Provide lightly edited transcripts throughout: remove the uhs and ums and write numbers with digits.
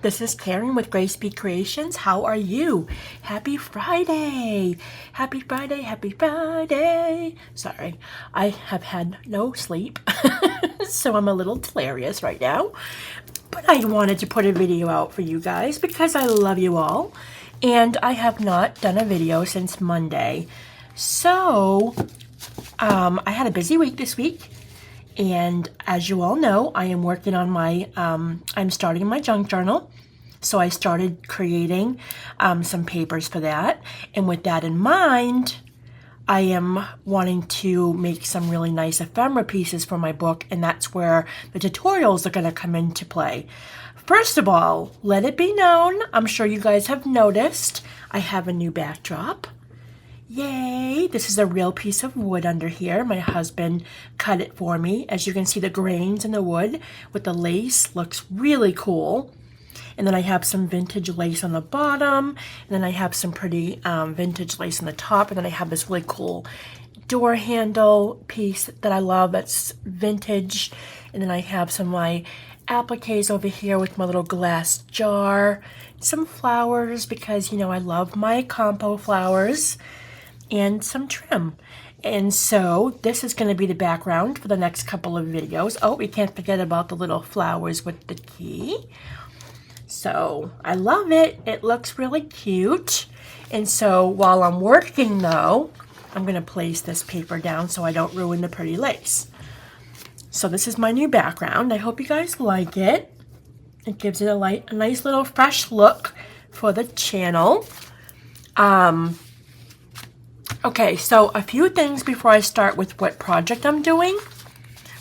This is Karen with Grace Be Creations. How are you? Happy Friday! Happy Friday, happy Friday! Sorry, I have had no sleep, so I'm a little delirious right now. But I wanted to put a video out for you guys because I love you all. And I have not done a video since Monday. So, I had a busy week this week. And as you all know, I am working on my, I'm starting my junk journal. So I started creating some papers for that. And with that in mind, I am wanting to make some really nice ephemera pieces for my book. And that's where the tutorials are going to come into play. First of all, let it be known, I'm sure you guys have noticed, I have a new backdrop. Yay! This is a real piece of wood under here. My husband cut it for me. As you can see, the grains in the wood with the lace looks really cool. And then I have some vintage lace on the bottom. And then I have some pretty vintage lace on the top. And then I have this really cool door handle piece that I love that's vintage. And then I have some of my appliques over here with my little glass jar. Some flowers because, you know, I love my compo flowers. And some trim. And so this is going to be the background for the next couple of videos. Oh, we can't forget about the little flowers with the key. So I love it. It looks really cute. And so while I'm working though, I'm going to place this paper down so I don't ruin the pretty lace. So this is my new background. I hope you guys like it. It gives it a nice little fresh look for the channel. Okay, so a few things before I start with what project I'm doing,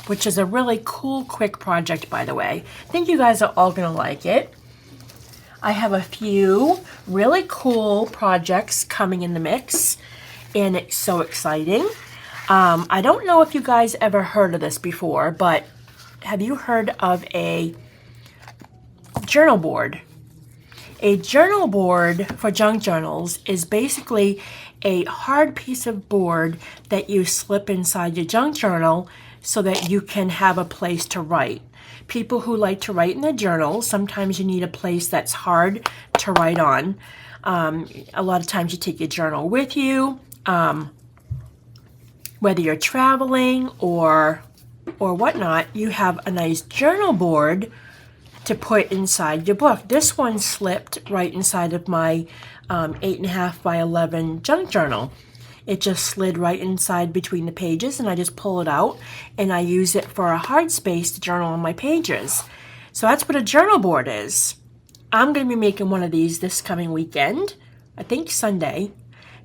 which is a really cool, quick project, by the way. I think you guys are all going to like it. I have a few really cool projects coming in the mix, and it's so exciting. I don't know if you guys ever heard of this before, but have you heard of a journal board? A journal board for junk journals is basically a hard piece of board that you slip inside your junk journal so that you can have a place to write. People who like to write in their journals, sometimes you need a place that's hard to write on. A lot of times you take your journal with you, whether you're traveling or whatnot, you have a nice journal board to put inside your book. This one slipped right inside of my 8.5 by 11 junk journal. It just slid right inside between the pages, and I just pull it out and I use it for a hard space to journal on my pages. So that's what a journal board is. I'm going to be making one of these this coming weekend. I think Sunday.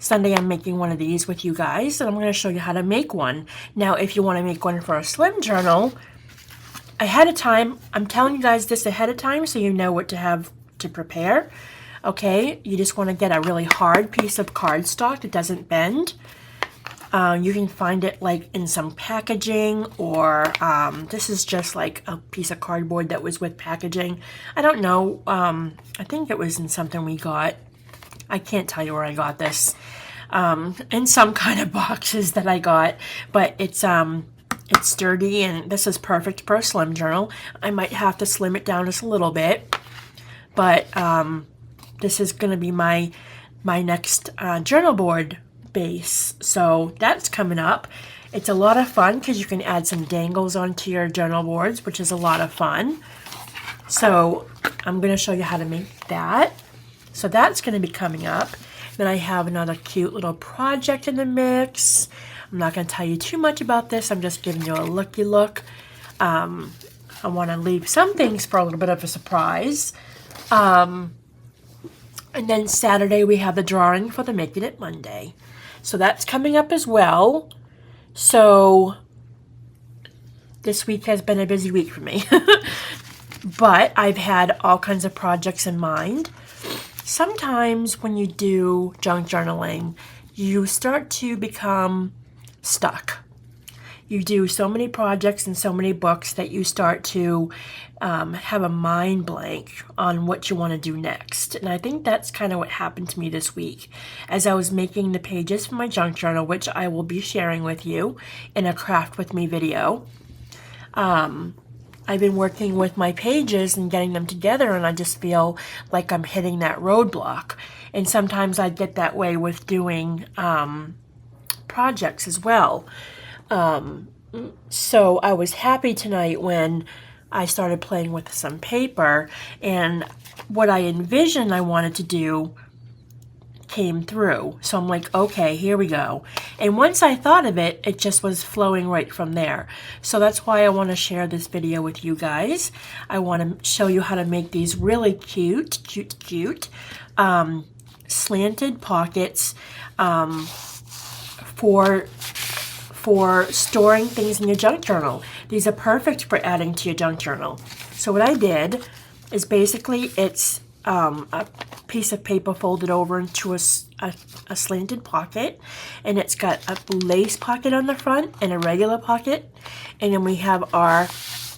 I'm making one of these with you guys, and I'm going to show you how to make one. Now, if you want to make one for a slim journal, ahead of time, I'm telling you guys this ahead of time so you know what to have to prepare. Okay, you just want to get a really hard piece of cardstock that doesn't bend. You can find it like in some packaging, or this is just like a piece of cardboard that was with packaging. I don't know. I think it was in something we got. I can't tell you where I got this. In some kind of boxes that I got, but it's sturdy, and this is perfect for a slim journal. I might have to slim it down just a little bit, but this is going to be my next journal board base. So that's coming up. It's a lot of fun because you can add some dangles onto your journal boards, which is a lot of fun. So I'm going to show you how to make that. So that's going to be coming up. Then I have another cute little project in the mix. I'm not going to tell you too much about this. I'm just giving you a looky look. I want to leave some things for a little bit of a surprise. And then Saturday we have the drawing for the Making It Monday. So that's coming up as well. So this week has been a busy week for me. But I've had all kinds of projects in mind. Sometimes when you do junk journaling, you start to become stuck. You do so many projects and so many books that you start to have a mind blank on what you want to do next. And I think that's kind of what happened to me this week. As I was making the pages for my junk journal, which I will be sharing with you in a Craft With Me video, I've been working with my pages and getting them together, and I just feel like I'm hitting that roadblock. And sometimes I get that way with doing projects as well. So I was happy tonight when I started playing with some paper, and what I envisioned I wanted to do came through. So I'm like, okay, here we go. And once I thought of it, it just was flowing right from there. So that's why I want to share this video with you guys. I want to show you how to make these really cute slanted pockets for storing things in your junk journal. These are perfect for adding to your junk journal. So what I did is basically it's a piece of paper folded over into a slanted pocket, and it's got a lace pocket on the front and a regular pocket, and then we have our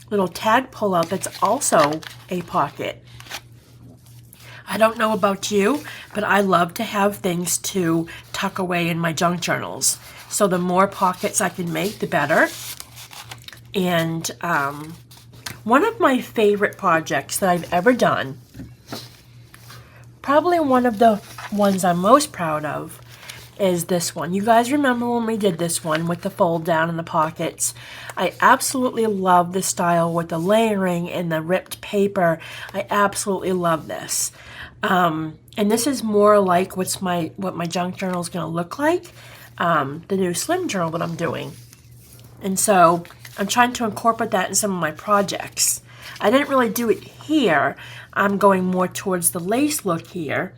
little tag pull out that's also a pocket. I don't know about you, but I love to have things to tuck away in my junk journals. So the more pockets I can make, the better. And one of my favorite projects that I've ever done, probably one of the ones I'm most proud of, is this one. You guys remember when we did this one with the fold down and the pockets? I absolutely love the style with the layering and the ripped paper. I absolutely love this. And this is more like what my junk journal is going to look like, the new slim journal that I'm doing. And so I'm trying to incorporate that in some of my projects. I didn't really do it here. I'm going more towards the lace look here,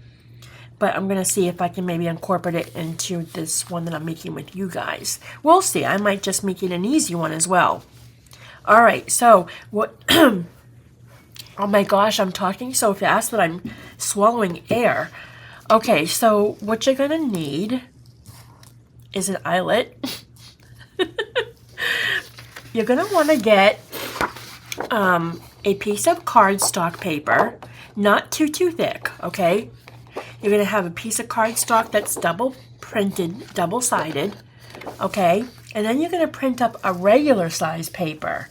but I'm going to see if I can maybe incorporate it into this one that I'm making with you guys. We'll see. I might just make it an easy one as well. All right, so what... Oh my gosh, I'm talking so fast that I'm swallowing air. Okay, so what you're going to need is an eyelet. You're going to want to get a piece of cardstock paper, not too thick, okay? You're going to have a piece of cardstock that's double printed, double-sided, okay? And then you're going to print up a regular size paper.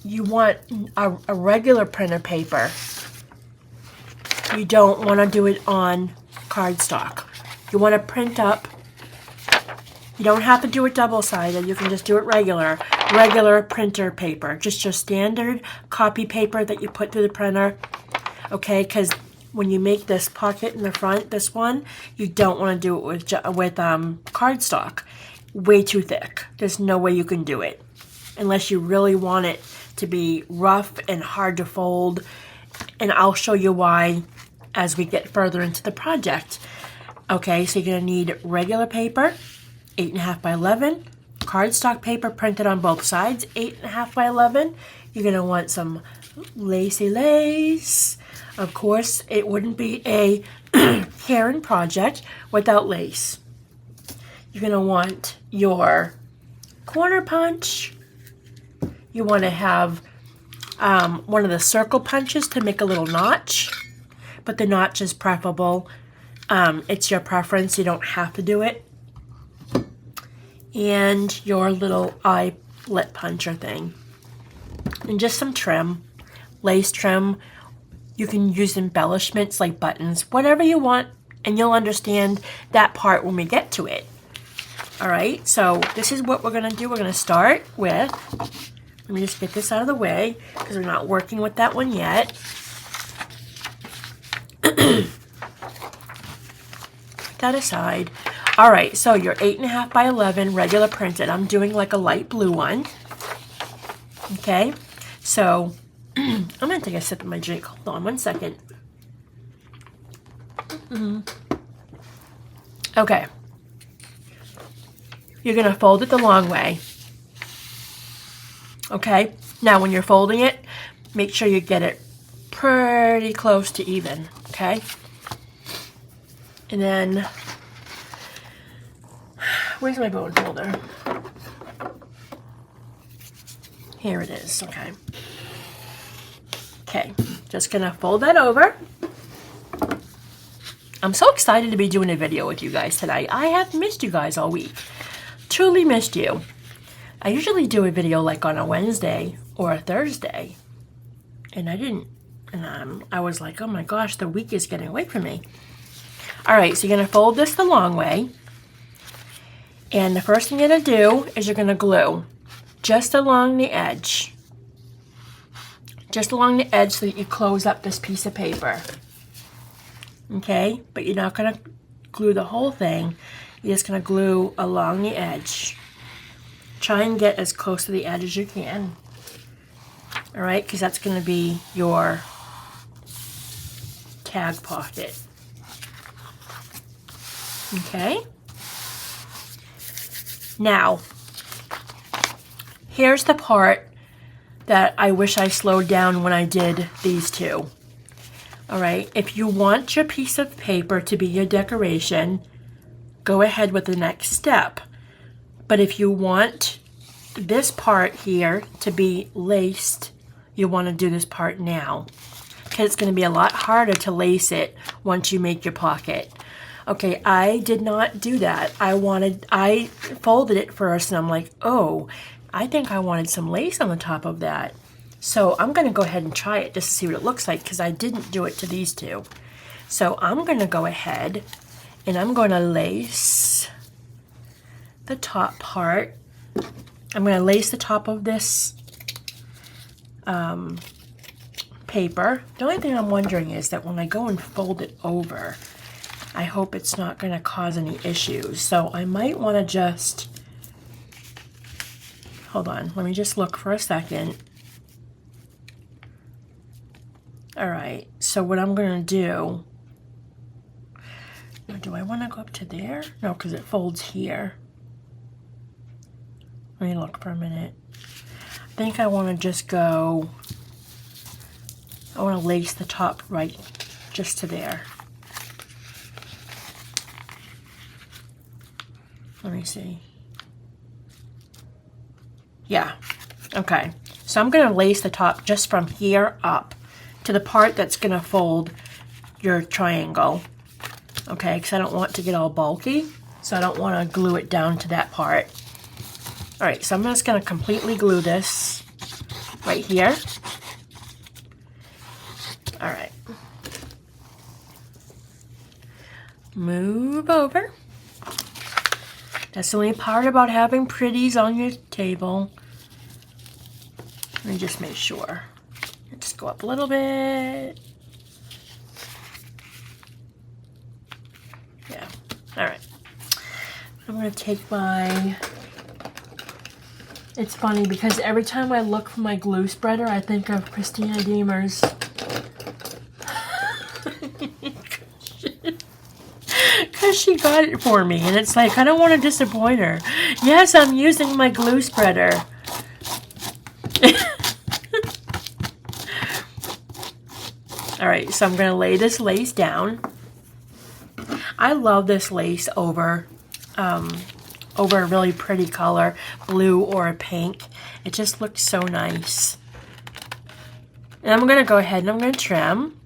You want a regular printer paper. You don't want to do it on cardstock. You want to print up. You don't have to do it double-sided. You can just do it regular printer paper. Just your standard copy paper that you put through the printer. Okay, because when you make this pocket in the front, this one, you don't want to do it with cardstock. Way too thick. There's no way you can do it unless you really want it to be rough and hard to fold, and I'll show you why as we get further into the project. Okay, so you're going to need regular paper, 8.5 by 11, cardstock paper printed on both sides, 8.5 by 11. You're going to want some lacy lace. Of course, it wouldn't be a Karen project without lace. You're going to want your corner punch. You want to have one of the circle punches to make a little notch, but the notch is preferable. It's your preference. You don't have to do it. And your little eyelet puncher thing. And just some trim, lace trim. You can use embellishments like buttons, whatever you want, and you'll understand that part when we get to it. All right, so this is what we're going to do. We're going to start with... Let me just get this out of the way because we're not working with that one yet. Put that aside. All right, so your 8.5 by 11 regular printed. I'm doing like a light blue one. Okay, so I'm going to take a sip of my drink. Hold on one second. Okay. You're going to fold it the long way. Okay, now when you're folding it, make sure you get it pretty close to even, okay? And then, where's my bone folder? Here it is, okay. Okay, just gonna fold that over. I'm so excited to be doing a video with you guys tonight. I have missed you guys all week. Truly missed you. I usually do a video like on a Wednesday or a Thursday, and I didn't. And I was like, oh my gosh, the week is getting away from me. All right, so you're gonna fold this the long way. And the first thing you're gonna do is you're gonna glue just along the edge. Just along the edge so that you close up this piece of paper. Okay, but you're not gonna glue the whole thing. You're just gonna glue along the edge. Try and get as close to the edge as you can. All right, because that's gonna be your tag pocket. Okay. Now, here's the part that I wish I slowed down when I did these two. All right, if you want your piece of paper to be your decoration, go ahead with the next step. But if you want this part here to be laced, you want to do this part now, because it's going to be a lot harder to lace it once you make your pocket. Okay, I did not do that. I folded it first, and I'm like, oh, I think I wanted some lace on the top of that. So I'm going to go ahead and try it just to see what it looks like, because I didn't do it to these two. So I'm going to go ahead and I'm going to lace the top part. I'm going to lace the top of this paper. The only thing I'm wondering is that when I go and fold it over, I hope it's not going to cause any issues. So I might want to just, hold on, let me just look for a second. All right, so what I'm going to do I want to go up to there? No, because it folds here. Let me look for a minute. I think I want to just go, I want to lace the top right just to there. Let me see. Yeah, okay. So I'm going to lace the top just from here up to the part that's going to fold your triangle. Okay, because I don't want to get all bulky, so I don't want to glue it down to that part. All right, so I'm just going to completely glue this right here. All right. Move over. That's the only part about having pretties on your table. Let me just make sure. Just go up a little bit. Yeah, all right. I'm gonna take my, it's funny because every time I look for my glue spreader, I think of Christina Deemer's. Because she got it for me, and it's like, I don't want to disappoint her. Yes, I'm using my glue spreader. All right, so I'm going to lay this lace down. I love this lace over a really pretty color, blue or a pink. It just looks so nice. And I'm going to go ahead and I'm going to trim.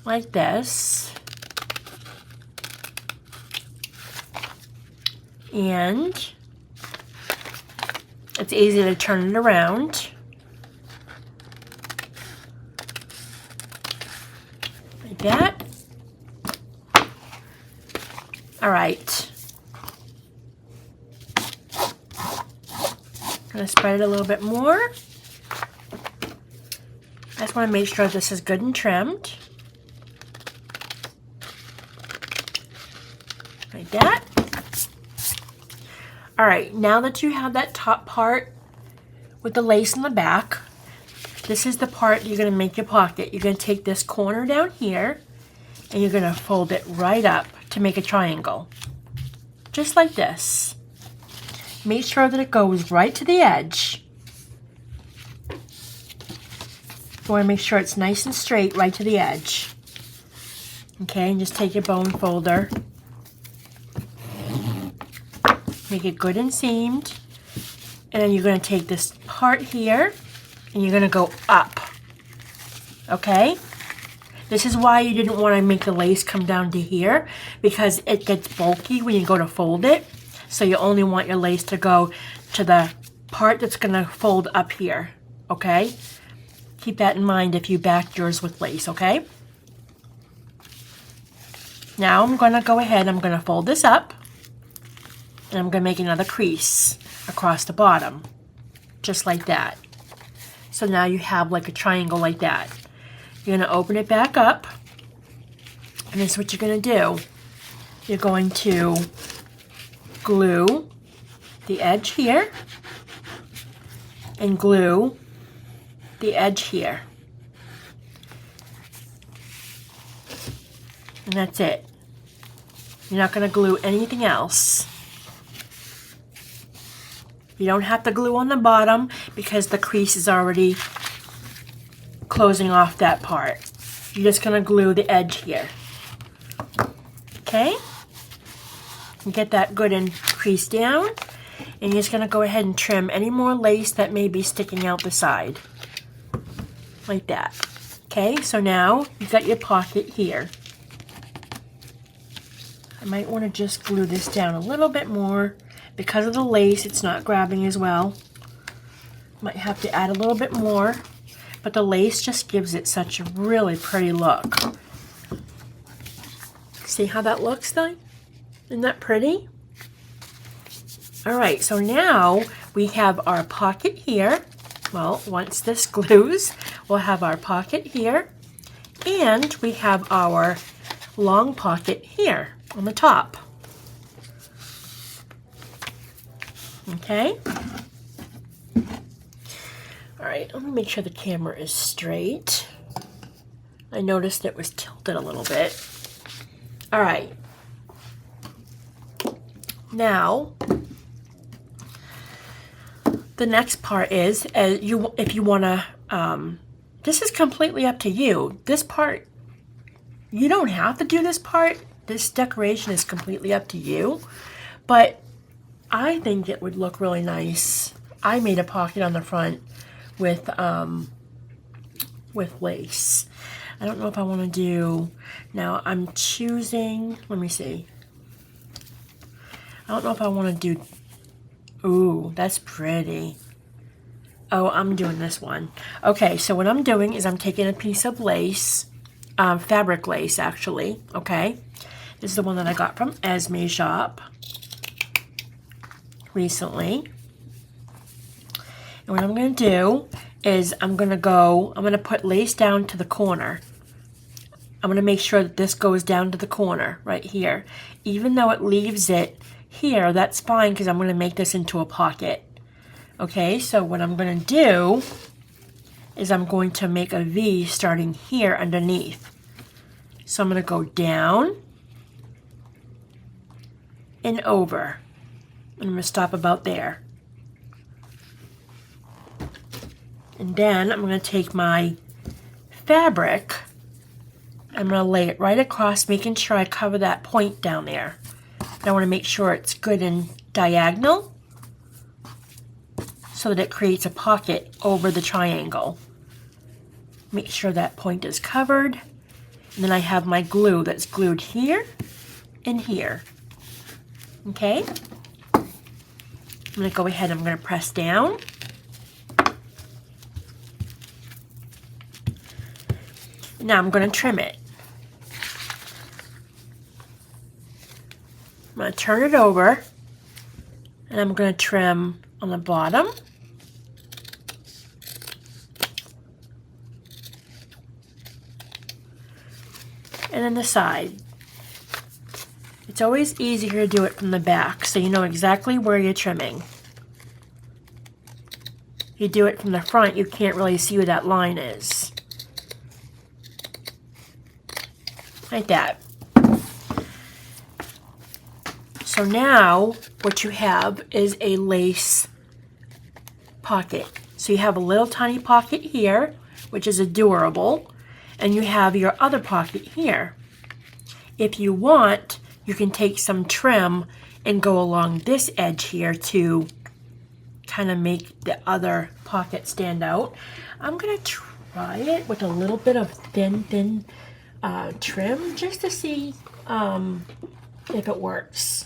Like this. And it's easy to turn it around. Like that. All right. I'm gonna spread it a little bit more. I just want to make sure this is good and trimmed. Like that. All right, now that you have that top part with the lace in the back, this is the part you're going to make your pocket. You're going to take this corner down here and you're going to fold it right up to make a triangle. Just like this. Make sure that it goes right to the edge. You want to make sure it's nice and straight right to the edge. Okay, and just take your bone folder. Make it good and seamed. And then you're going to take this part here and you're going to go up. Okay? This is why you didn't want to make the lace come down to here, because it gets bulky when you go to fold it. So you only want your lace to go to the part that's going to fold up here, okay? Keep that in mind if you back yours with lace, okay? Now I'm going to go ahead, I'm going to fold this up, and I'm going to make another crease across the bottom, just like that. So now you have like a triangle like that. You're going to open it back up, and this is what you're going to do. You're going to glue the edge here, and glue the edge here. And that's it. You're not going to glue anything else. You don't have to glue on the bottom because the crease is already closing off that part. You're just going to glue the edge here. Okay? And get that good and crease down. And you're just going to go ahead and trim any more lace that may be sticking out the side. Like that. Okay, so now you've got your pocket here. I might want to just glue this down a little bit more. Because of the lace, it's not grabbing as well. Might have to add a little bit more. But the lace just gives it such a really pretty look. See how that looks though? Isn't that pretty? Alright, so now we have our pocket here. Well, once this glues, we'll have our pocket here. And we have our long pocket here on the top. Okay? Alright, let me make sure the camera is straight. I noticed it was tilted a little bit. Alright. Now, the next part is, if you want to, this is completely up to you. This part, you don't have to do this part. This decoration is completely up to you. But I think it would look really nice. I made a pocket on the front with lace. I don't know if I want to do, now I'm choosing, let me see. I don't know if I want to do, ooh, that's pretty. Oh, I'm doing this one. Okay, so what I'm doing is I'm taking a piece of lace, fabric lace actually, okay? This is the one that I got from Esme's shop recently. And what I'm going to do is I'm going to put lace down to the corner. I'm going to make sure that this goes down to the corner right here. Even though it leaves it here, that's fine because I'm going to make this into a pocket. Okay, so what I'm going to do is I'm going to make a V starting here underneath. So I'm going to go down and over. And I'm going to stop about there. And then I'm going to take my fabric, I'm going to lay it right across, making sure I cover that point down there. And I want to make sure it's good and diagonal so that it creates a pocket over the triangle. Make sure that point is covered. And then I have my glue that's glued here and here. Okay? I'm going to go ahead, I'm going to press down. Now I'm going to trim it. I'm going to turn it over and I'm going to trim on the bottom. And then the side. It's always easier to do it from the back so you know exactly where you're trimming. If you do it from the front, you can't really see where that line is. Like that. So now what you have is a lace pocket. So you have a little tiny pocket here, which is adorable, and you have your other pocket here. If you want, you can take some trim and go along this edge here to kind of make the other pocket stand out. I'm going to try it with a little bit of thin trim just to see if it works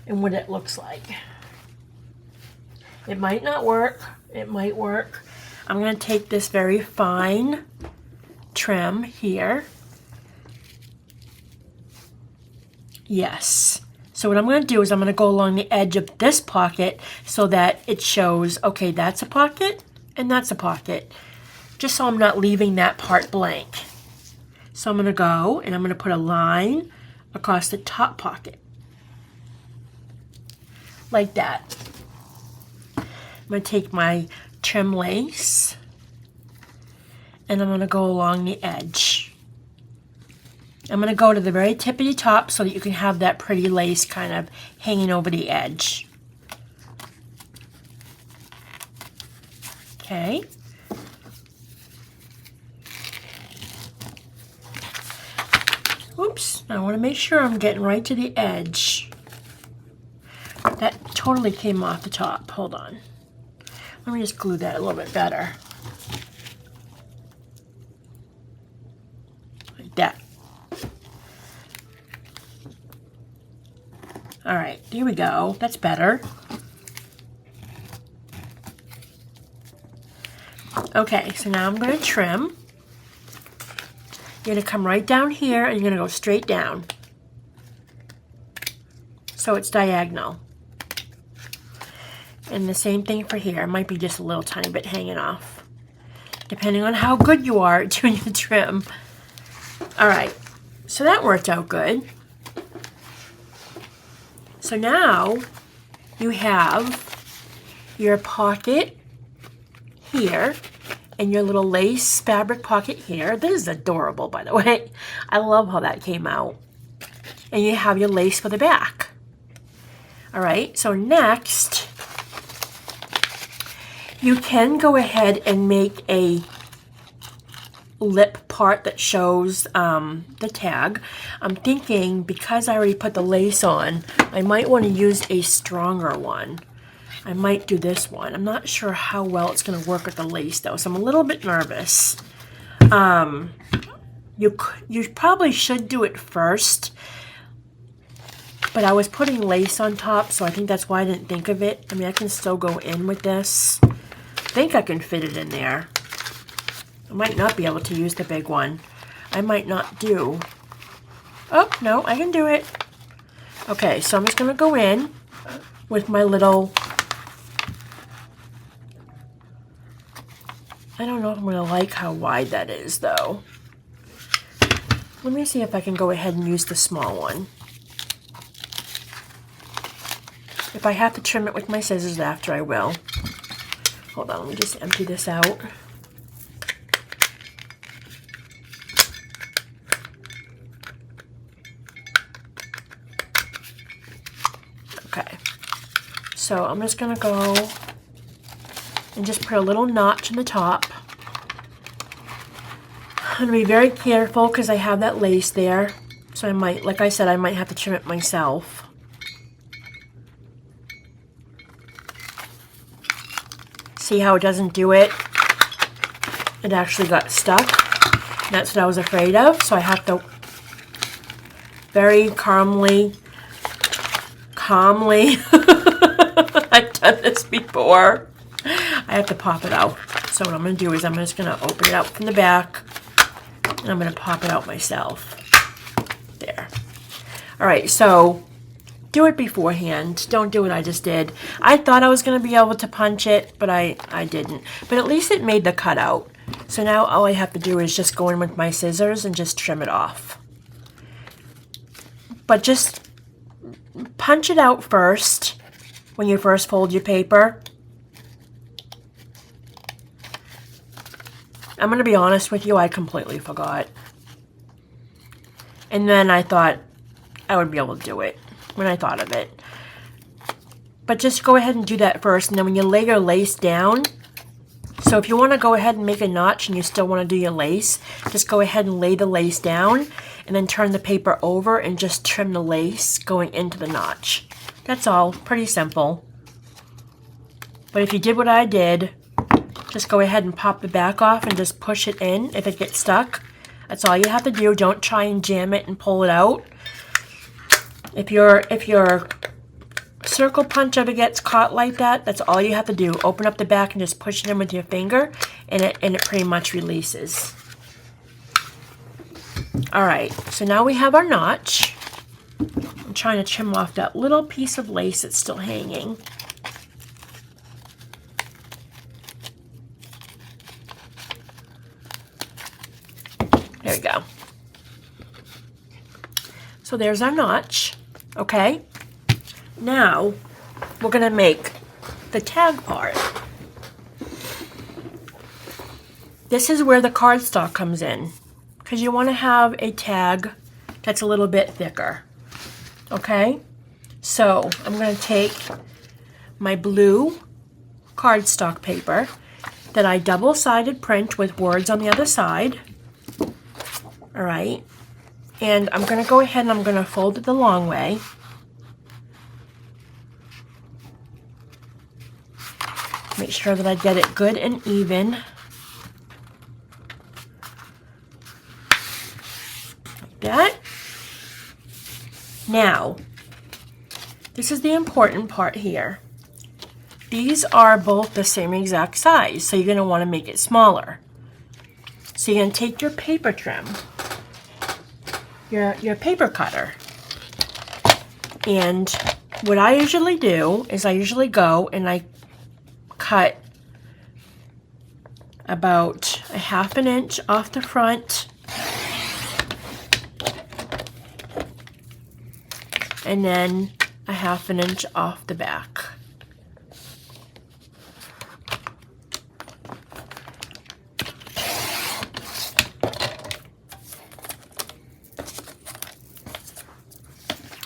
and what it looks like. It might not work. It might work. I'm going to take this very fine trim here. Yes. So what I'm going to do is I'm going to go along the edge of this pocket so that it shows, okay, that's a pocket and that's a pocket, just so I'm not leaving that part blank. So I'm going to go and I'm going to put a line across the top pocket, like that. I'm going to take my trim lace and I'm going to go along the edge. I'm going to go to the very tippity top so that you can have that pretty lace kind of hanging over the edge. Okay. Oops, I want to make sure I'm getting right to the edge. That totally came off the top. Hold on. Let me just glue that a little bit better. Like that. All right, here we go. That's better. Okay, so now I'm going to trim. You're going to come right down here and you're going to go straight down. So it's diagonal. And the same thing for here. It might be just a little tiny bit hanging off, depending on how good you are at doing the trim. All right, so that worked out good. So now you have your pocket here and your little lace fabric pocket here. This is adorable, by the way. I love how that came out. And you have your lace for the back. All right, so next you can go ahead and make a lip part that shows the tag. I'm thinking because I already put the lace on, I might want to use a stronger one. I might do this one. I'm not sure how well it's going to work with the lace though, so I'm a little bit nervous. You probably should do it first, but I was putting lace on top, so I think that's why I didn't think of it. I mean, I can still go in with this. I think I can fit it in there. I might not be able to use the big one. I might not do. Oh, no, I can do it. Okay, so I'm just going to go in with my little... I don't know if I'm going to like how wide that is, though. Let me see if I can go ahead and use the small one. If I have to trim it with my scissors after, I will. Hold on, let me just empty this out. Okay, so I'm just going to go and just put a little notch in the top. I'm going to be very careful because I have that lace there. So I might, like I said, I might have to trim it myself. See how it doesn't do it? It actually got stuck. That's what I was afraid of. So I have to very calmly, I've done this before. I have to pop it out. So what I'm going to do is I'm just going to open it out from the back and I'm going to pop it out myself. There. All right, so do it beforehand. Don't do what I just did. I thought I was going to be able to punch it, but I didn't. But at least it made the cutout. So now all I have to do is just go in with my scissors and just trim it off. But just punch it out first when you first fold your paper. I'm going to be honest with you, I completely forgot. And then I thought I would be able to do it when I thought of it. But just go ahead and do that first, and then when you lay your lace down, so if you want to go ahead and make a notch and you still want to do your lace, just go ahead and lay the lace down and then turn the paper over and just trim the lace going into the notch. That's all. Pretty simple. But if you did what I did, just go ahead and pop the back off and just push it in if it gets stuck. That's all you have to do. Don't try and jam it and pull it out. If your circle punch ever gets caught like that, that's all you have to do. Open up the back and just push it in with your finger, and it pretty much releases. All right, so now we have our notch. I'm trying to trim off that little piece of lace that's still hanging. There we go. So there's our notch, okay? Now, we're gonna make the tag part. This is where the cardstock comes in, because you wanna have a tag that's a little bit thicker, okay? So, I'm gonna take my blue cardstock paper that I double-sided print with words on the other side. All right, and I'm going to go ahead and I'm going to fold it the long way. Make sure that I get it good and even. Like that. Now, this is the important part here. These are both the same exact size, so you're going to want to make it smaller. So you're going to take your paper trim, your paper cutter, and what I usually do is I usually go and I cut about a ½ an inch off the front and then a ½ an inch off the back.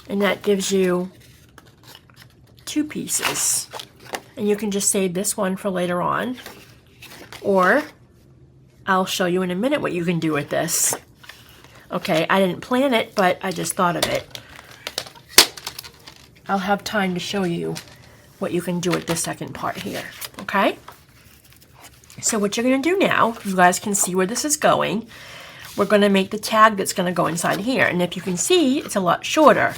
And that gives you 2 pieces. And you can just save this one for later on. Or I'll show you in a minute what you can do with this. Okay, I didn't plan it, but I just thought of it. I'll have time to show you what you can do with the second part here. Okay? So what you're going to do now, you guys can see where this is going. We're going to make the tag that's going to go inside here. And if you can see, it's a lot shorter.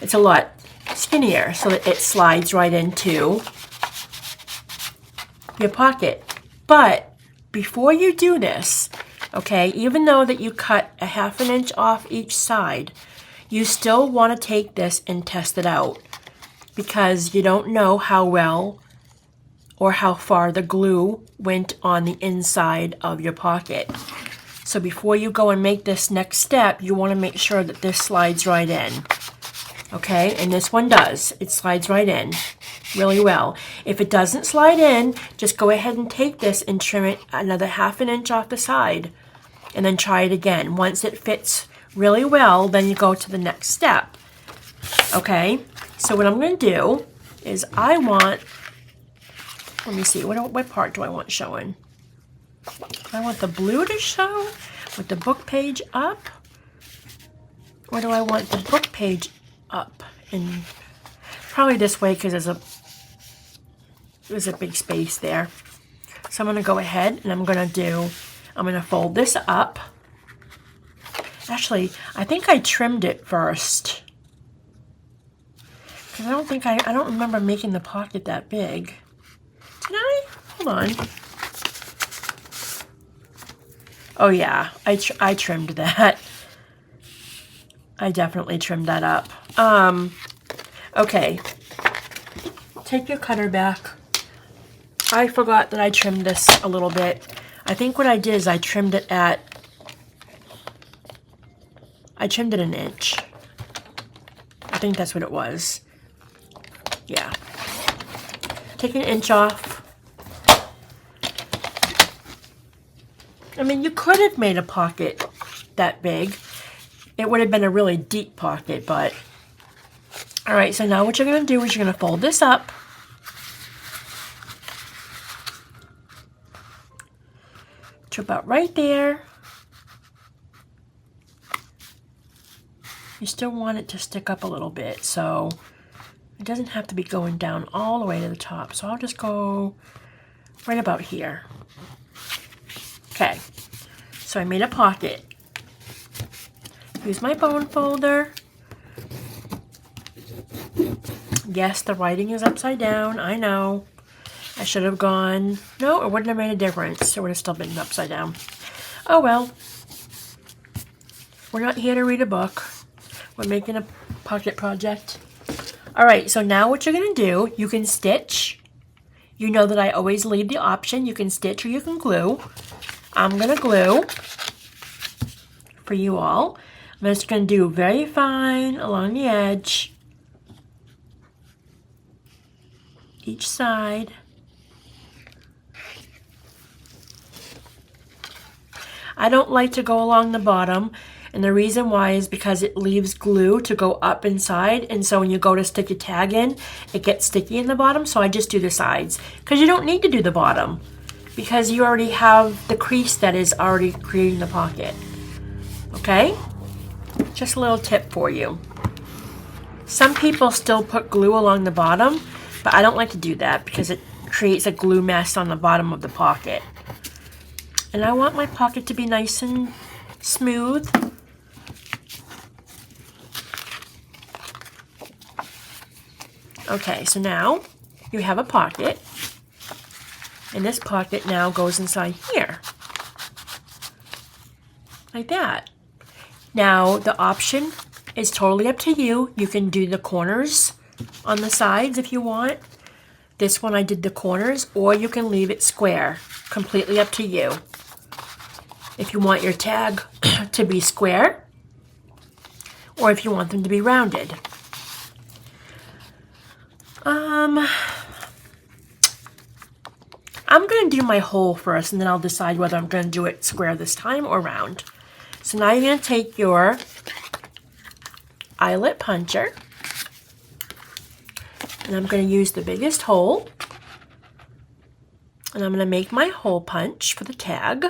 It's a lot skinnier so that it slides right into your pocket. But before you do this, okay, even though that you cut a ½ an inch off each side, you still want to take this and test it out because you don't know how well or how far the glue went on the inside of your pocket. So before you go and make this next step, you want to make sure that this slides right in. Okay, and this one does. It slides right in really well. If it doesn't slide in, just go ahead and take this and trim it another ½ an inch off the side and then try it again. Once it fits really well, then you go to the next step. Okay, so what I'm going to do is I want, let me see, what part do I want showing? I want the blue to show with the book page up, or do I want the book page up? And probably this way because there's a big space there. So I'm going to go ahead and I'm going to fold this up. Actually, I think I trimmed it first because I don't remember making the pocket that big. Did I? Hold on. Oh yeah, I trimmed that. I definitely trimmed that up. Okay. Take your cutter back. I forgot that I trimmed this a little bit. I think what I did is I trimmed it an inch. I think that's what it was. Yeah. Take an inch off. I mean, you could have made a pocket that big. It would have been a really deep pocket, but... Alright, so now what you're going to do is you're going to fold this up. To about right there. You still want it to stick up a little bit, so it doesn't have to be going down all the way to the top. So I'll just go right about here. Okay, So I made a pocket. Use my bone folder. Yes, the writing is upside down. I know. I should have gone. No, it wouldn't have made a difference. It would have still been upside down. Oh well. We're not here to read a book. We're making a pocket project. Alright, so now what you're going to do, you can stitch. You know that I always leave the option. You can stitch or you can glue. I'm going to glue for you all. I'm just going to do very fine along the edge. Each side. I don't like to go along the bottom, and the reason why is because it leaves glue to go up inside, and so when you go to stick your tag in, it gets sticky in the bottom, so I just do the sides. Because you don't need to do the bottom, because you already have the crease that is already creating the pocket. Okay? Just a little tip for you. Some people still put glue along the bottom, but I don't like to do that because it creates a glue mess on the bottom of the pocket. And I want my pocket to be nice and smooth. Okay, so now you have a pocket. And this pocket now goes inside here. Like that. Now, the option is totally up to you. You can do the corners on the sides if you want. This one I did the corners, or you can leave it square. Completely up to you. If you want your tag to be square, or if you want them to be rounded. I'm going to do my hole first, and then I'll decide whether I'm going to do it square this time or round. So now you're going to take your eyelet puncher, and I'm going to use the biggest hole, and I'm going to make my hole punch for the tag,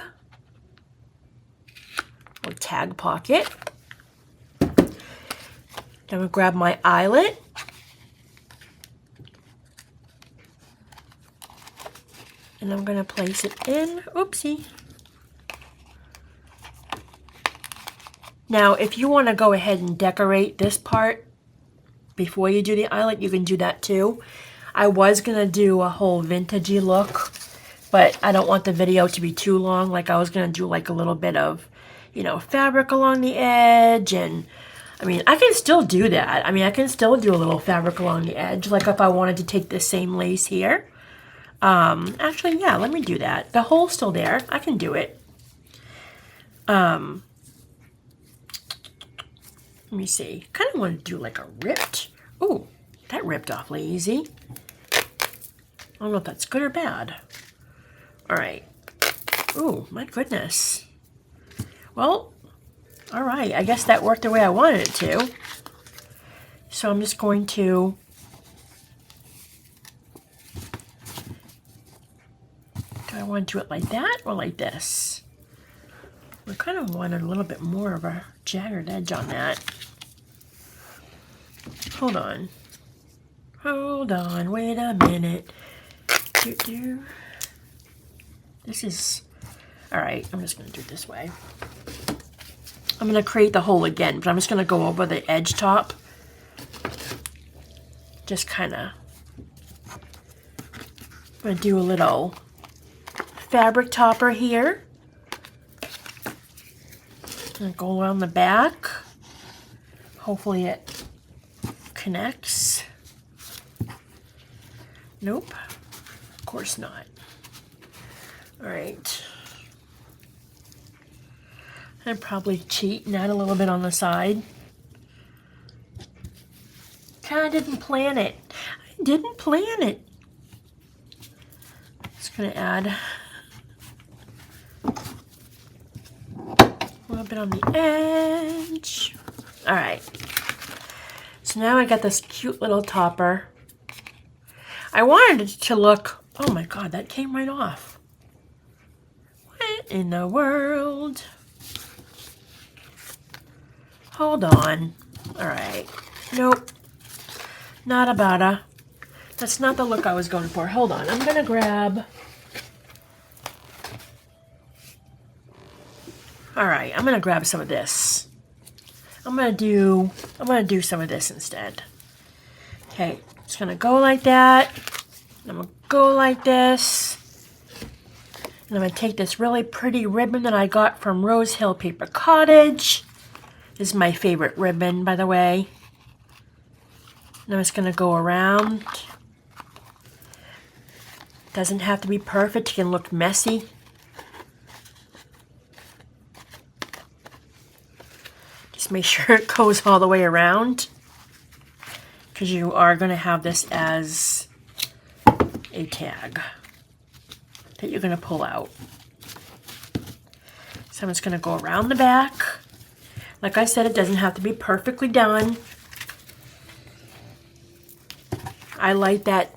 or tag pocket. Then I'm going to grab my eyelet, and I'm going to place it in. Oopsie. Now, if you want to go ahead and decorate this part before you do the eyelet, you can do that too. I was going to do a whole vintagey look, but I don't want the video to be too long. Like, I was going to do like a little bit of, you know, fabric along the edge, and I mean, I can still do that. I mean, I can still do a little fabric along the edge, like if I wanted to take the same lace here. Actually, yeah, let me do that. The hole's still there. I can do it. Let me see. Kind of want to do like a ripped. Ooh, that ripped awfully easy. I don't know if that's good or bad. All right. Ooh, my goodness. Well, all right. I guess that worked the way I wanted it to. So I'm just going to do I want to do it like that or like this? I kind of wanted a little bit more of a jagged edge on that. Hold on. Hold on. Wait a minute. This is... Alright, I'm just going to do it this way. I'm going to create the hole again, but I'm just going to go over the edge top. Just kind of... I'm going to do a little fabric topper here. And go around the back. Hopefully it connects. Nope. Of course not. Alright. I'd probably cheat and add a little bit on the side. Kinda didn't plan it. I didn't plan it. Just gonna add a little bit on the edge. Alright. So now I got this cute little topper. I wanted it to look... Oh my god, that came right off. What in the world? Hold on. Alright. Nope. Not about a... That's not the look I was going for. Hold on. I'm going to grab... All right, I'm gonna grab some of this. I'm gonna do some of this instead. Okay, it's gonna go like that. I'm gonna go like this. And I'm gonna take this really pretty ribbon that I got from Rose Hill Paper Cottage. This is my favorite ribbon, by the way. And I'm just gonna go around. Doesn't have to be perfect, it can look messy. Just make sure it goes all the way around, because you are going to have this as a tag that you're going to pull out. So I'm just going to go around the back. Like I said, it doesn't have to be perfectly done. I like that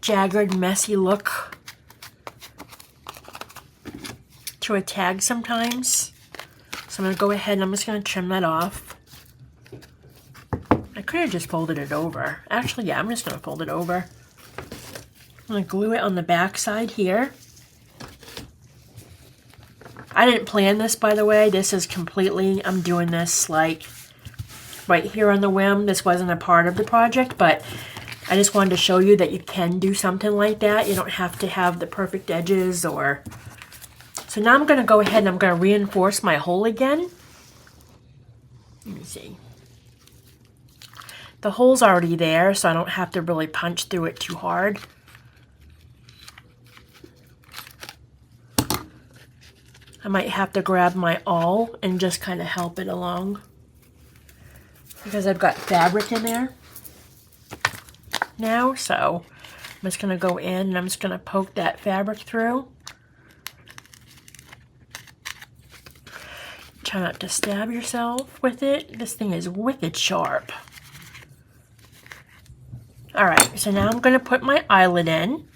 jagged, messy look to a tag sometimes. So I'm going to go ahead and I'm just going to trim that off. I could have just folded it over. Actually, yeah, I'm just going to fold it over. I'm going to glue it on the back side here. I didn't plan this, by the way. This is completely, I'm doing this like right here on the whim. This wasn't a part of the project, but I just wanted to show you that you can do something like that. You don't have to have the perfect edges or... So now I'm going to go ahead and I'm going to reinforce my hole again. Let me see. The hole's already there, so I don't have to really punch through it too hard. I might have to grab my awl and just kind of help it along, because I've got fabric in there now. So I'm just going to go in and I'm just going to poke that fabric through. Try not to stab yourself with it. This thing is wicked sharp. Alright, so now I'm going to put my eyelet in.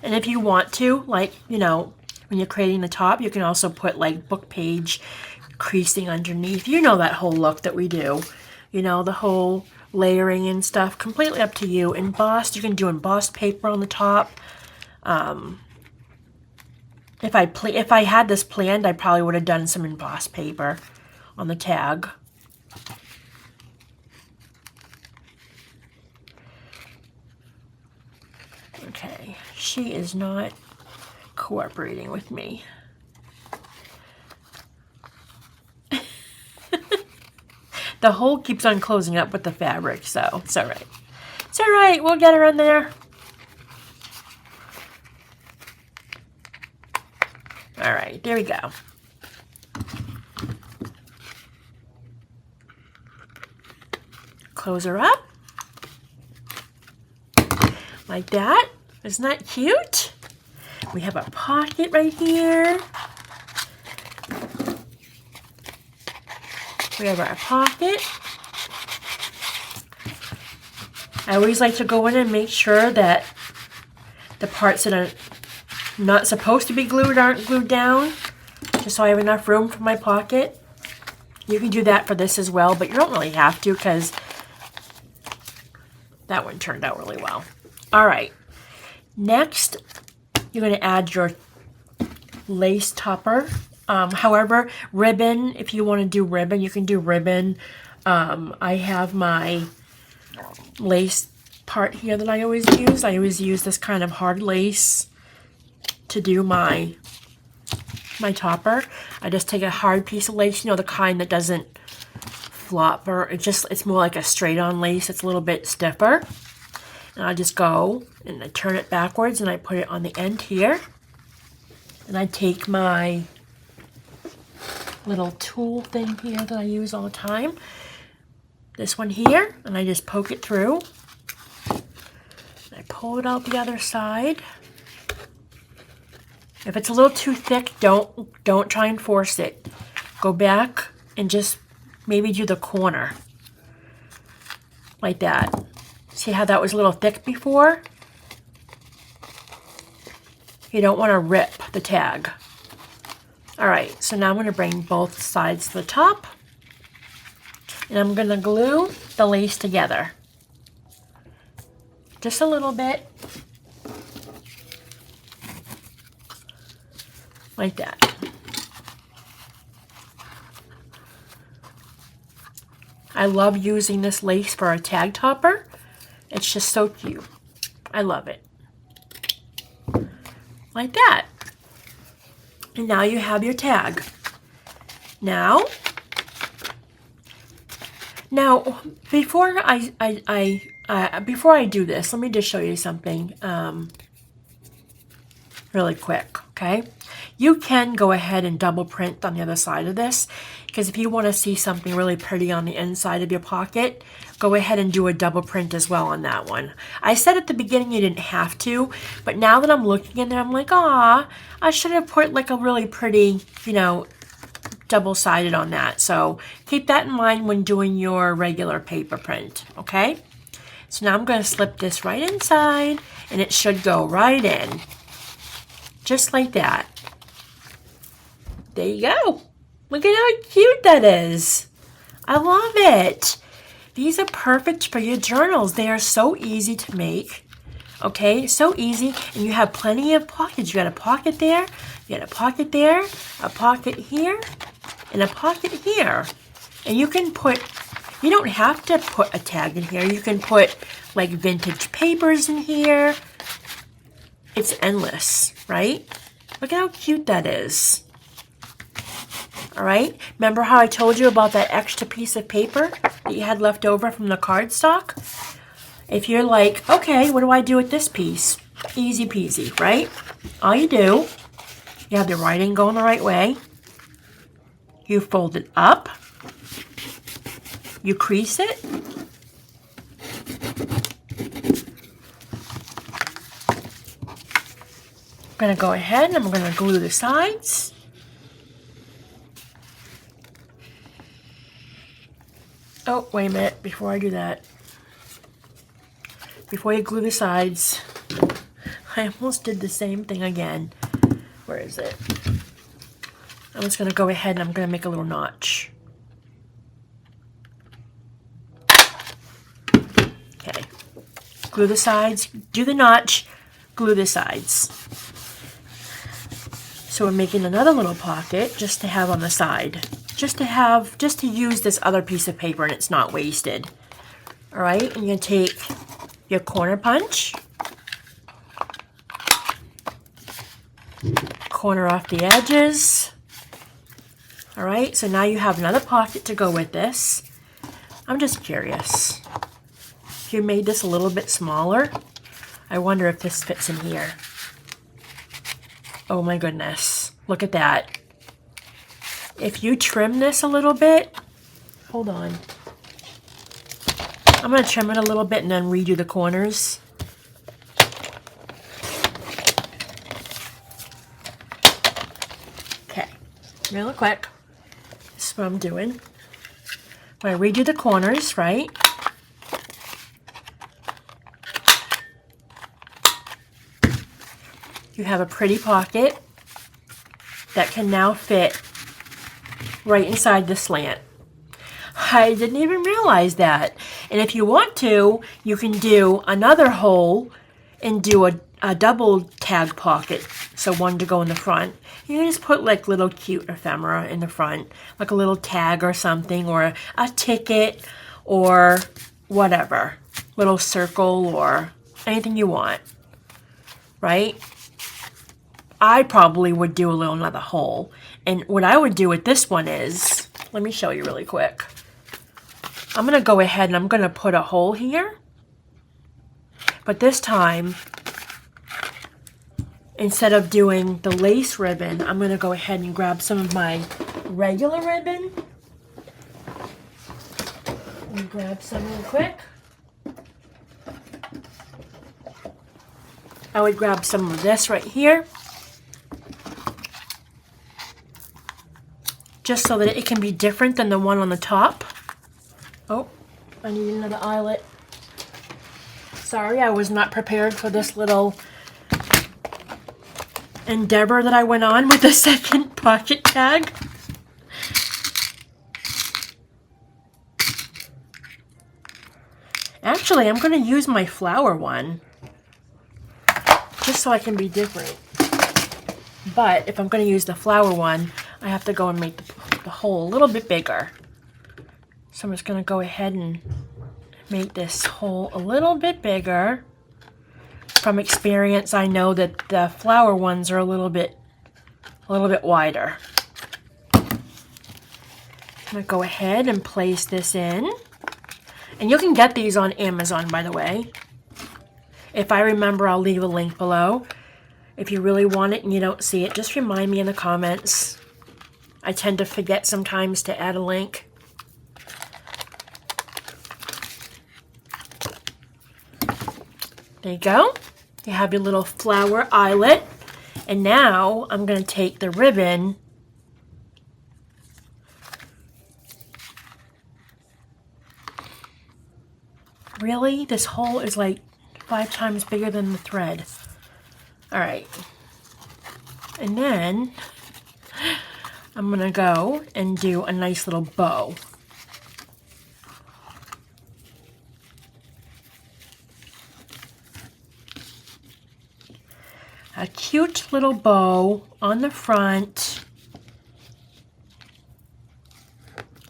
And if you want to, like, you know, when you're creating the top, you can also put like book page creasing underneath. You know that whole look that we do. You know, the whole layering and stuff. Completely up to you. Embossed, you can do embossed paper on the top. If I had this planned, I probably would have done some embossed paper on the tag. Okay, she is not cooperating with me. The hole keeps on closing up with the fabric, so it's all right. It's all right, we'll get her in there. All right, there we go. Close her up. Like that. Isn't that cute? We have a pocket right here. We have our pocket. I always like to go in and make sure that the parts that are not supposed to be glued aren't glued down, just so I have enough room for my pocket. You can do that for this as well, but you don't really have to, because that one turned out really well. All right, next you're going to add your lace topper. However, ribbon, if you want to do ribbon, you can do ribbon. I have my lace part here that I always use. I always use this kind of hard lace to do my topper. I just take a hard piece of lace, you know, the kind that doesn't flop, or it's more like a straight-on lace. It's a little bit stiffer. And I just go and I turn it backwards and I put it on the end here. And I take my little tool thing here that I use all the time, this one here, and I just poke it through. I pull it out the other side. If it's a little too thick, don't try and force it. Go back and just maybe do the corner. Like that. See how that was a little thick before? You don't want to rip the tag. Alright, so now I'm going to bring both sides to the top. And I'm going to glue the lace together. Just a little bit. like that. I love using this lace for a tag topper. It's just so cute. I love it. Like that. And now you have your tag. Now before I do this, let me just show you something really quick, okay? You can go ahead and double print on the other side of this, because if you want to see something really pretty on the inside of your pocket, go ahead and do a double print as well on that one. I said at the beginning you didn't have to, but now that I'm looking in there, I'm like, ah, I should have put like a really pretty, you know, double-sided on that. So keep that in mind when doing your regular paper print, okay? So now I'm going to slip this right inside, and it should go right in. Just like that. There you go. Look at how cute that is. I love it. These are perfect for your journals. They are so easy to make. Okay, so easy. And you have plenty of pockets. You got a pocket there, you got a pocket there, a pocket here, and a pocket here. And you can put, you don't have to put a tag in here. You can put like vintage papers in here. It's endless, right? Look at how cute that is. All right, remember how I told you about that extra piece of paper that you had left over from the cardstock? If you're like, okay, what do I do with this piece? Easy peasy, right? All you do, you have the writing going the right way. You fold it up. You crease it. I'm going to go ahead and I'm going to glue the sides. Oh, wait a minute, before I do that. Before you glue the sides, I almost did the same thing again. Where is it? I'm just going to go ahead and I'm going to make a little notch. Okay. Glue the sides, do the notch, glue the sides. So we're making another little pocket just to have on the side. Just to use this other piece of paper and it's not wasted. All right, and you're going to take your corner punch, corner off the edges. All right, so now you have another pocket to go with this. I'm just curious. If you made this a little bit smaller, I wonder if this fits in here. Oh my goodness, look at that. If you trim this a little bit, hold on. I'm going to trim it a little bit and then redo the corners. Okay, real quick. This is what I'm doing. When I redo the corners, right? You have a pretty pocket that can now fit right inside the slant. I didn't even realize that. And if you want to, you can do another hole and do a double tag pocket. So one to go in the front. You can just put like little cute ephemera in the front, like a little tag or something, or a ticket or whatever. Little circle or anything you want, right? I probably would do a little another hole. And what I would do with this one is, let me show you really quick. I'm going to go ahead and I'm going to put a hole here. But this time, instead of doing the lace ribbon, I'm going to go ahead and grab some of my regular ribbon. Let me grab some real quick. I would grab some of this right here. Just so that it can be different than the one on the top. Oh, I need another eyelet. Sorry, I was not prepared for this little endeavor that I went on with the second pocket tag. Actually, I'm going to use my flower one. Just so I can be different. But if I'm going to use the flower one, I have to go and make the hole a little bit bigger. So I'm just going to go ahead and make this hole a little bit bigger. From experience, I know that the flower ones are a little bit wider. I'm going to go ahead and place this in. And you can get these on Amazon, by the way. If I remember, I'll leave a link below. If you really want it and you don't see it, just remind me in the comments. I tend to forget sometimes to add a link. There you go. You have your little flower eyelet. And now I'm going to take the ribbon Really? This hole is like 5 times bigger than the thread. Alright. And then I'm going to go and do a nice little bow. A cute little bow on the front.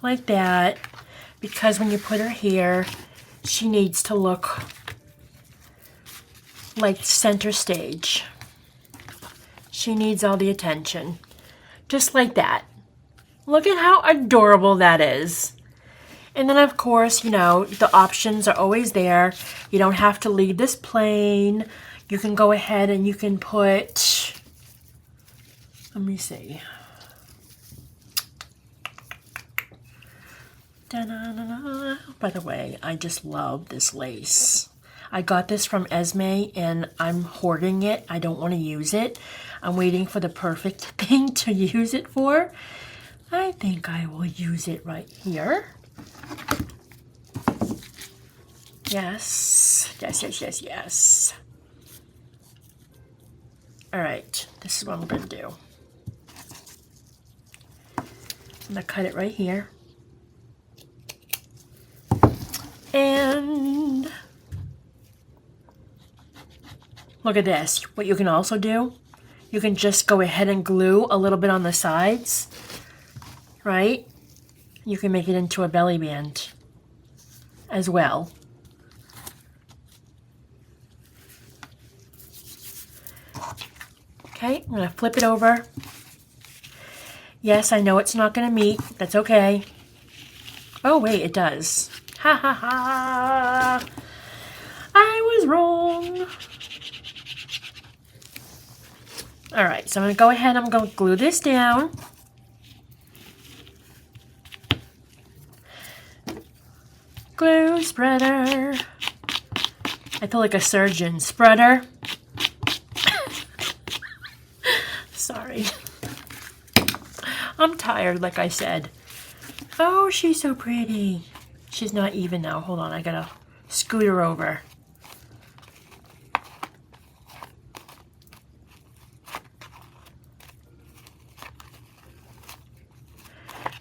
Like that. Because when you put her here, she needs to look like center stage. She needs all the attention. Just like that. Look at how adorable that is. And then of course, you know, the options are always there. You don't have to leave this plain. You can go ahead and you can put, let me see. Da-na-na-na. By the way, I just love this lace. I got this from Esme and I'm hoarding it. I don't want to use it. I'm waiting for the perfect thing to use it for. I think I will use it right here. Yes. Yes, yes, yes, yes. Alright, this is what I'm going to do. I'm going to cut it right here. And look at this. What you can also do, you can just go ahead and glue a little bit on the sides, right? You can make it into a belly band as well. Okay, I'm going to flip it over. Yes, I know it's not going to meet. That's okay. Oh, wait, it does. Ha ha ha! I was wrong. Alright, so I'm going to go ahead, I'm going to glue this down. Glue spreader. I feel like a surgeon. Spreader. Sorry. I'm tired, like I said. Oh, she's so pretty. She's not even now. Hold on, I gotta scoot her over.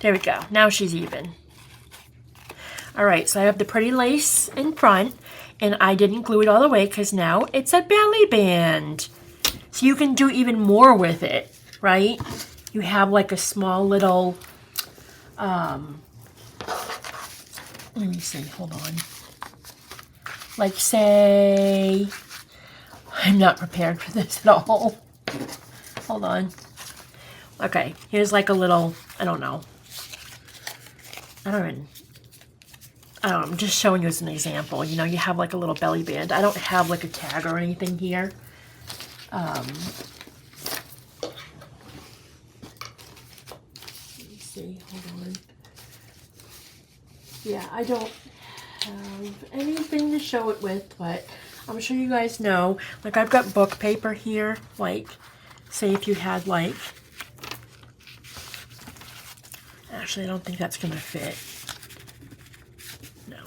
There we go. Now she's even. Alright, so I have the pretty lace in front, and I didn't glue it all the way because now it's a belly band. So you can do even more with it, right? You have like a small little, let me see, hold on. Like say, I'm not prepared for this at all. Hold on. Okay, here's like a little, I don't know, I'm just showing you as an example. You know, you have like a little belly band. I don't have like a tag or anything here. Let me see, hold on. Yeah, I don't have anything to show it with, but I'm sure you guys know. Like I've got book paper here, like say if you had like, actually I don't think that's gonna fit. No.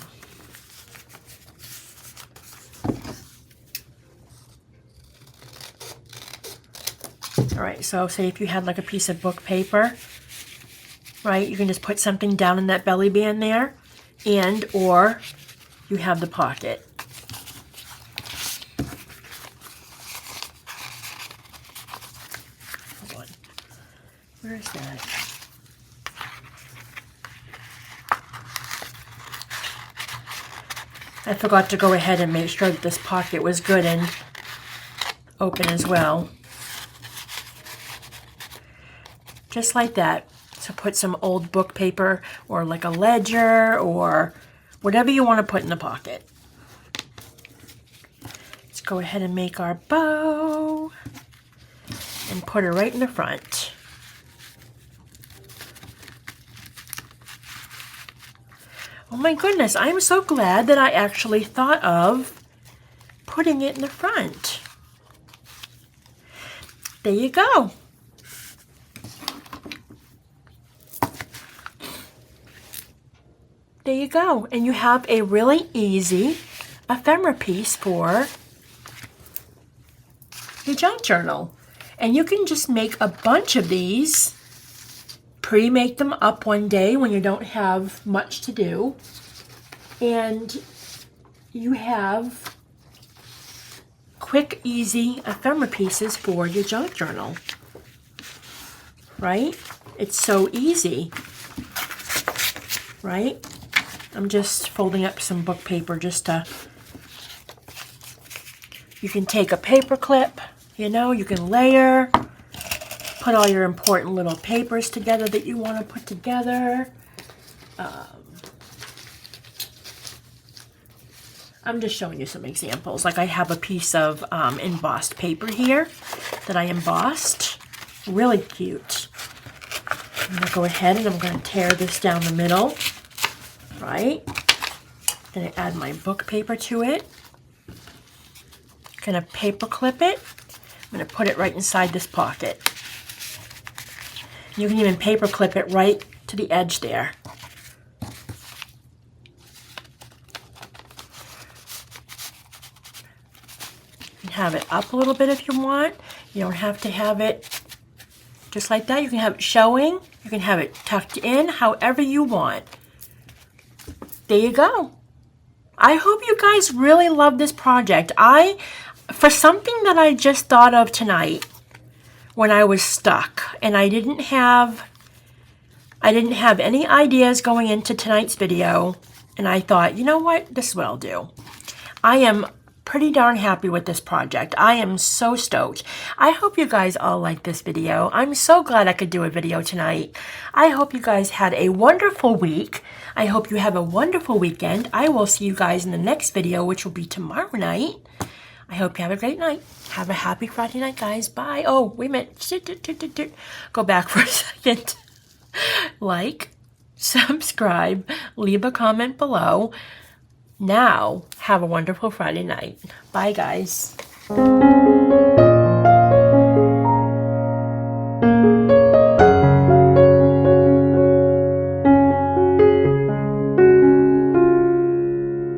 Alright, so say if you had like a piece of book paper, right, you can just put something down in that belly band there, and or you have the pocket. Where is that? I forgot to go ahead and make sure that this pocket was good and open as well. Just like that. So put some old book paper or like a ledger or whatever you want to put in the pocket. Let's go ahead and make our bow and put it right in the front. Oh my goodness, I'm so glad that I actually thought of putting it in the front. There you go. There you go. And you have a really easy ephemera piece for your junk journal. And you can just make a bunch of these, pre-make them up one day when you don't have much to do. And you have quick, easy ephemera pieces for your junk journal. Right? It's so easy. Right? I'm just folding up some book paper just to, you can take a paper clip, you know, you can layer, put all your important little papers together that you want to put together. I'm just showing you some examples. Like I have a piece of embossed paper here that I embossed. Really cute. I'm going to go ahead and I'm going to tear this down the middle. Right? Going to add my book paper to it. Going to paper clip it. I'm going to put it right inside this pocket. You can even paper clip it right to the edge there. You can have it up a little bit if you want. You don't have to have it just like that. You can have it showing. You can have it tucked in however you want. There you go. I hope you guys really love this project. For something that I just thought of tonight when I was stuck and I didn't have any ideas going into tonight's video, and I thought, you know what, this is what I'll do. I am pretty darn happy with this project. I am so stoked. I hope you guys all like this video. I'm so glad I could do a video tonight. I hope you guys had a wonderful week. I hope you have a wonderful weekend. I will see you guys in the next video, which will be tomorrow night. I hope you have a great night. Have a happy Friday night, guys. Bye. Oh, wait a minute. Go back for a second. Like, subscribe, leave a comment below. Now, have a wonderful Friday night. Bye, guys.